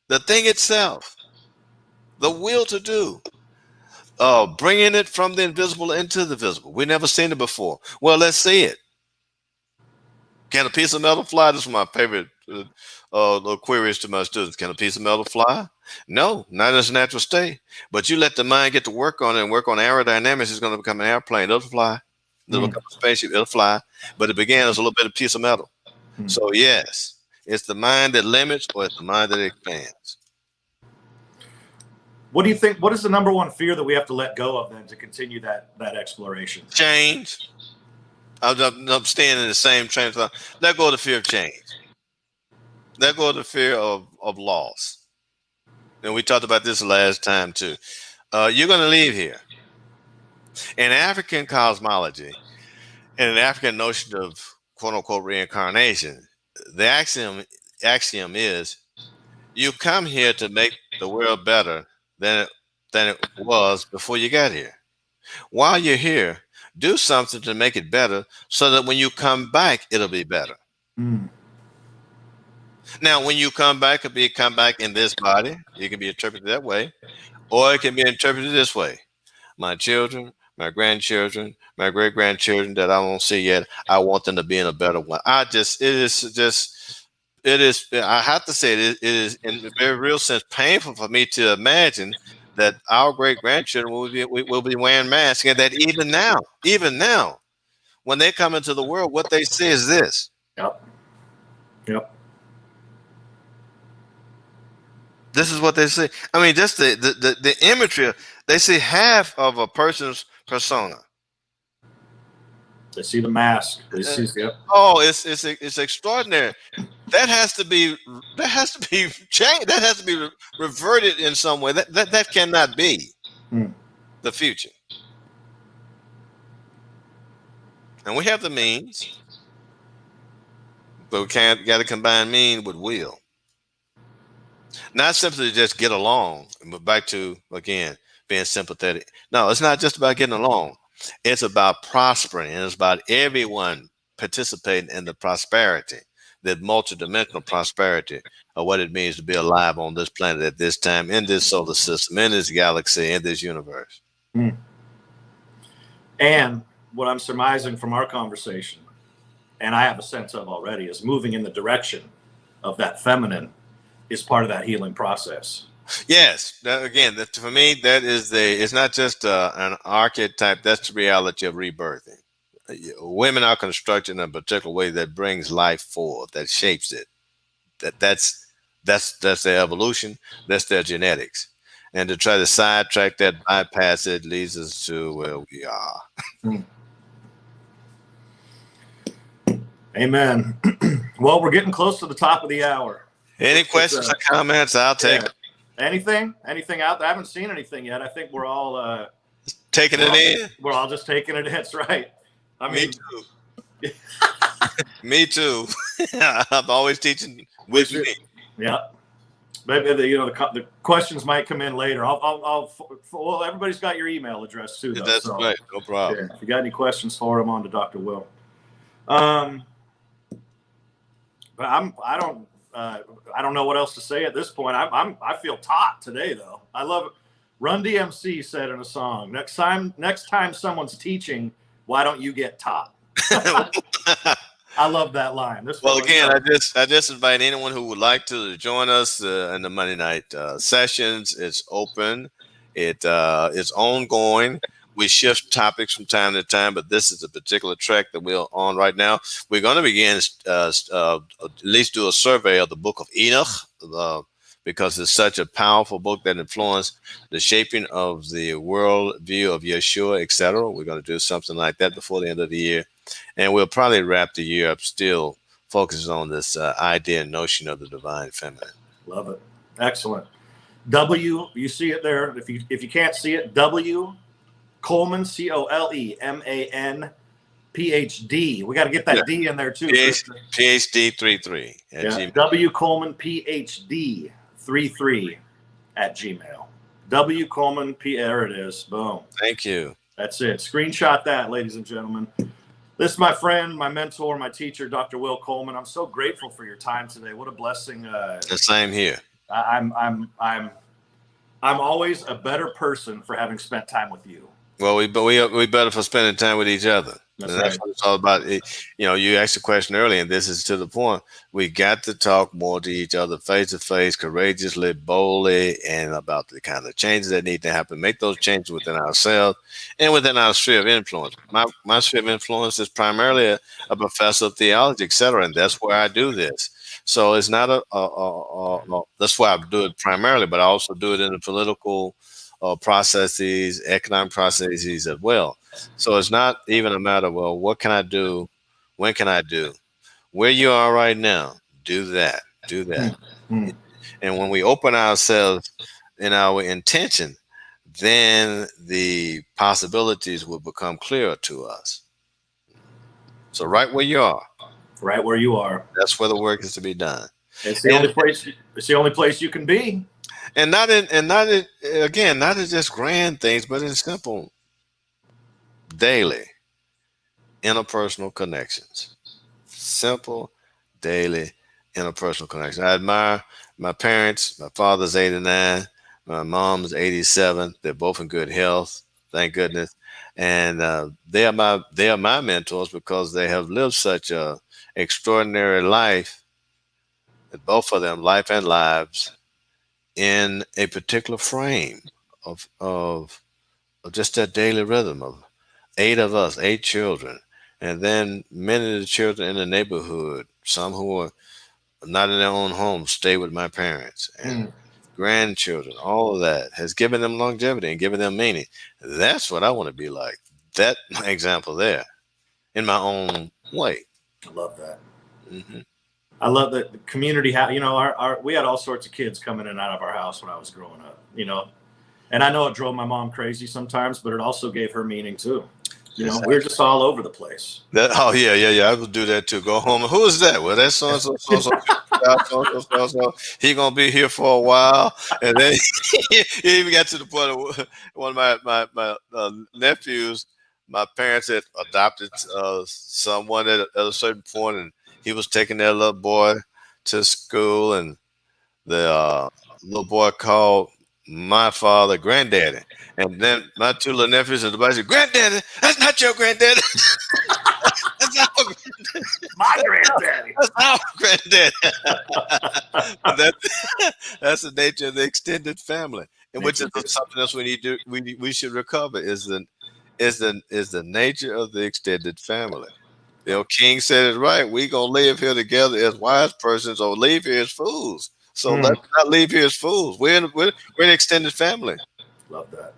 the thing itself, the will to do. Bringing it from the invisible into the visible. We never seen it before. Well, let's see it. Can a piece of metal fly? This is my favorite little queries to my students. Can a piece of metal fly? No, not in its natural state. But you let the mind get to work on it and work on aerodynamics, it's going to become an airplane. It'll fly. It'll become a spaceship. It'll fly. But it began as a little bit of piece of metal. So yes, it's the mind that limits, or it's the mind that expands. What do you think? What is the number one fear that we have to let go of then to continue that exploration? Change. I'm staying in the same train of thought. Let go of the fear of change. Let go of the fear of loss. And we talked about this last time too. You're going to leave here. In African cosmology, and an African notion of quote unquote reincarnation, the axiom is you come here to make the world better than it was before you got here. While you're here, do something to make it better so that when you come back, it'll be better. Now, when you come back, it can come back in this body. It can be interpreted that way, or it can be interpreted this way. My children, my grandchildren, my great-grandchildren that I won't see yet, I want them to be in a better one. I have to say, it is in a very real sense painful for me to imagine that our great-grandchildren will be wearing masks, and that even now, when they come into the world, what they see is this. Yep. This is what they say. I mean, just the imagery. They see half of a person's persona. They see the mask. They Uh, see, yep. oh, it's extraordinary. That has to be changed. That has to be reverted in some way. That cannot be Hmm. the future. And we have the means, but we can't got to combine mean with will. Not simply to just get along, but back to again being sympathetic. No, it's not just about getting along. It's about prospering, and it's about everyone participating in the prosperity, the multidimensional prosperity of what it means to be alive on this planet at this time, in this solar system, in this galaxy, in this universe. Hmm. And what I'm surmising from our conversation, and I have a sense of already, is moving in the direction of that feminine is part of that healing process. Yes, again, for me, that is it's not just an archetype, that's the reality of rebirthing. Women are constructed in a particular way that brings life forth, that shapes it. That's their evolution, that's their genetics. And to try to sidetrack that, bypass it, leads us to where we are. Hmm. Amen. Well, we're getting close to the top of the hour. Any questions or comments? I'll take it. Anything out there? I haven't seen anything yet. I think we're all taking it in. We're all just taking it in. That's right. I mean, me too. Me too. I'm always teaching with me. Yeah. Maybe the questions might come in later. Well, everybody's got your email address too. Though, that's right. No problem. Yeah, if you got any questions for him, on to Dr. Will. But I don't know what else to say at this point. I feel taught today though. I love it. Run DMC said in a song, next time someone's teaching, why don't you get taught? I love that line. Well, again, I just invite anyone who would like to join us in the Monday night sessions. It's open. It's ongoing. We shift topics from time to time, but this is a particular track that we're on right now. We're going to begin at least do a survey of the Book of Enoch, because it's such a powerful book that influenced the shaping of the world view of Yeshua, etc. We're going to do something like that before the end of the year. And we'll probably wrap the year up still focusing on this idea and notion of the divine feminine. Love it. Excellent. W, you see it there. If you can't see it, W Coleman, Coleman, PhD. We got to get that D in there too. PhD 33 at Gmail. W Coleman, PhD 33 at Gmail. W Coleman, there it is. Boom. Thank you. That's it. Screenshot that, ladies and gentlemen. This is my friend, my mentor, my teacher, Dr. Will Coleman. I'm so grateful for your time today. What a blessing. The same here. I'm always a better person for having spent time with you. Well, we better for spending time with each other. That's what it's all about. You asked a question earlier, and this is to the point. We got to talk more to each other face to face, courageously, boldly, and about the kind of changes that need to happen. Make those changes within ourselves and within our sphere of influence. My sphere of influence is primarily a professor of theology, etc., and that's where I do this. So it's not that's why I do it primarily, but I also do it in the political processes, economic processes as well. So it's not even a matter of, well, what can I do? When can I do? Where you are right now, do that. Mm-hmm. And when we open ourselves in our intention, then the possibilities will become clearer to us. So right where you are. Right where you are. That's where the work is to be done. It's the only place you can be. And not in just grand things, but in simple, daily, interpersonal connections. Simple, daily, interpersonal connections. I admire my parents. My father's 89. My mom's 87. They're both in good health, thank goodness. And they are my mentors because they have lived such a extraordinary life. Both of them, life and lives, in a particular frame of just that daily rhythm of 8 of us, 8 children, and then many of the children in the neighborhood, some who are not in their own homes, stay with my parents. And grandchildren, all of that has given them longevity and given them meaning. That's what I want to be like. That example there in my own way. I love that. Hmm. I love that the community. We had all sorts of kids coming in and out of our house when I was growing up. And I know it drove my mom crazy sometimes, but it also gave her meaning too. Exactly. We're just all over the place. Oh yeah. I would do that too. Go home. Who is that? Well, that's so and so. He gonna be here for a while, and then he even got to the point of one of my nephews. My parents had adopted someone at a certain point, and he was taking their little boy to school, and the little boy called my father granddaddy, and then my two little nephews and the boy said, "Granddaddy, that's not your granddaddy." That's our granddaddy. My granddaddy. That's our granddaddy. That's the nature of the extended family, and which is something else we should recover is the nature of the extended family. King said it right. We gonna live here together as wise persons, or leave here as fools. So let's not leave here as fools. We're an extended family. Love that.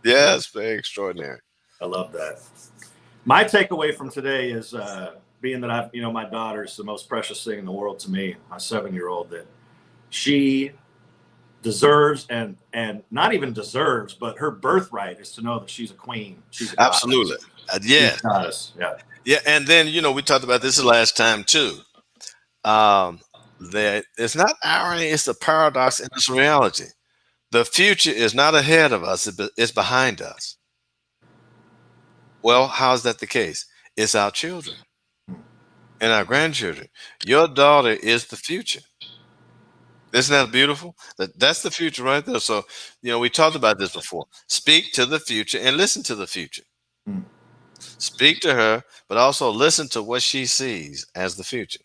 Yeah, it's very extraordinary. I love that. My takeaway from today is being that my daughter is the most precious thing in the world to me, my 7-year-old, that she deserves and not even deserves, but her birthright is to know that she's a queen. She's a absolutely. Yeah. Yeah. And then, we talked about this the last time too. It's not irony, it's the paradox and it's reality. The future is not ahead of us, it's behind us. Well, how's that the case? It's our children and our grandchildren. Your daughter is the future. Isn't that beautiful? That's the future right there. So, we talked about this before. Speak to the future and listen to the future. Speak to her, but also listen to what she sees as the future.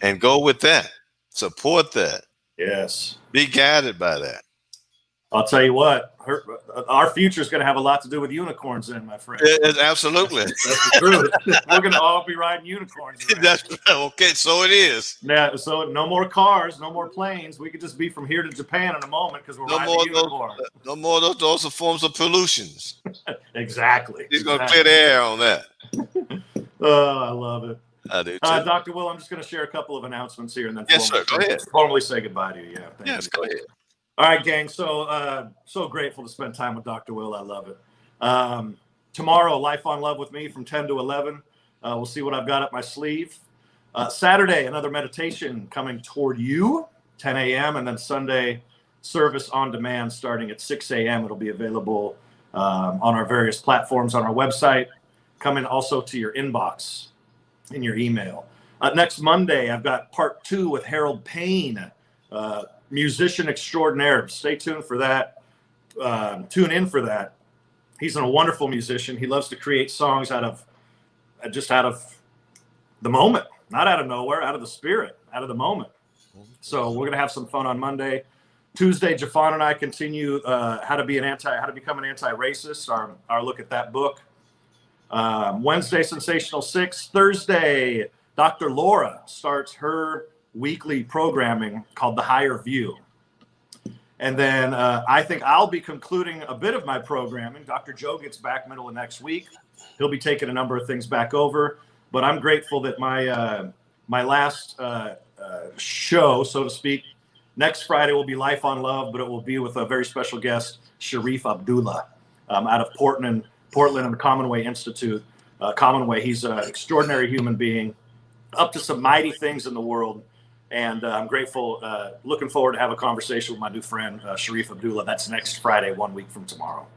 And go with that. Support that. Yes. Be guided by that. I'll tell you what, our future is going to have a lot to do with unicorns then, my friend. Absolutely. That's the truth. We're going to all be riding unicorns. That's right. Okay, so it is. Yeah, so no more cars, no more planes. We could just be from here to Japan in a moment because we're riding a unicorn. No more of those forms of pollutions. Exactly. He's going to clear the air on that. Oh, I love it. I do too. Dr. Will, I'm just going to share a couple of announcements here and then Go ahead. Formally say goodbye to you. Yeah, yes, go ahead. All right, gang. So grateful to spend time with Dr. Will. I love it. Tomorrow, Life on Love with me from 10 to 11. We'll see what I've got up my sleeve. Saturday, another meditation coming toward you, 10 a.m. And then Sunday, service on demand starting at 6 a.m. It'll be available on our various platforms on our website, coming also to your inbox in your email. Next Monday, I've got part 2 with Harold Payne, musician extraordinaire. Stay tuned for that. Tune in for that. He's a wonderful musician. He loves to create songs out of the moment, not out of nowhere, out of the spirit, out of the moment. So we're gonna have some fun on Monday. Tuesday, Jafon and I continue how to become an anti-racist. Our look at that book. Wednesday, Sensational 6. Thursday, Dr. Laura starts her weekly programming called The Higher View. And then I think I'll be concluding a bit of my programming. Dr. Joe gets back middle of next week. He'll be taking a number of things back over. But I'm grateful that my last show, so to speak, next Friday will be Life on Love, but it will be with a very special guest, Sharif Abdullah, out of Portland and the Commonwealth Institute. Commonwealth, he's an extraordinary human being, up to some mighty things in the world. And I'm grateful, looking forward to have a conversation with my new friend, Sharif Abdullah. That's next Friday, 1 week from tomorrow.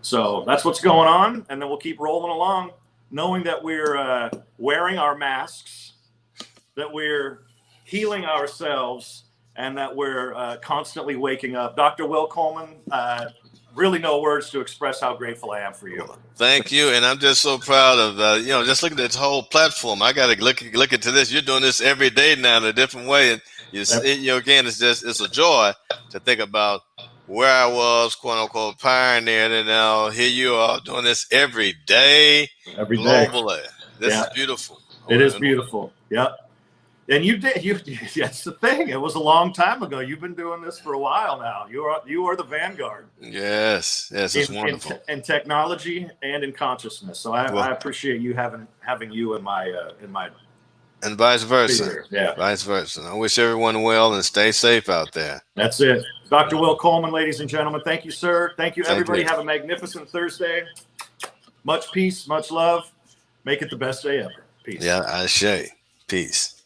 So that's what's going on. And then we'll keep rolling along, knowing that we're wearing our masks, that we're healing ourselves, and that we're constantly waking up. Dr. Will Coleman, really no words to express how grateful I am for you. Thank you. And I'm just so proud of, just look at this whole platform. I got to look into this. You're doing this every day now in a different way. And again, it's a joy to think about where I was, quote unquote, pioneering. And now here you are doing this every day, globally. This is beautiful. It is beautiful. Yep. And you did. That's the thing. It was a long time ago. You've been doing this for a while now. You are the vanguard. Yes, it's wonderful. In technology and in consciousness. So I appreciate you having you in my and vice versa. Here. Yeah, vice versa. I wish everyone well and stay safe out there. That's it. Dr. Will Coleman, ladies and gentlemen. Thank you, sir. Thank you, everybody. Thank you. Have a magnificent Thursday. Much peace, much love. Make it the best day ever. Peace. Yeah, I say peace.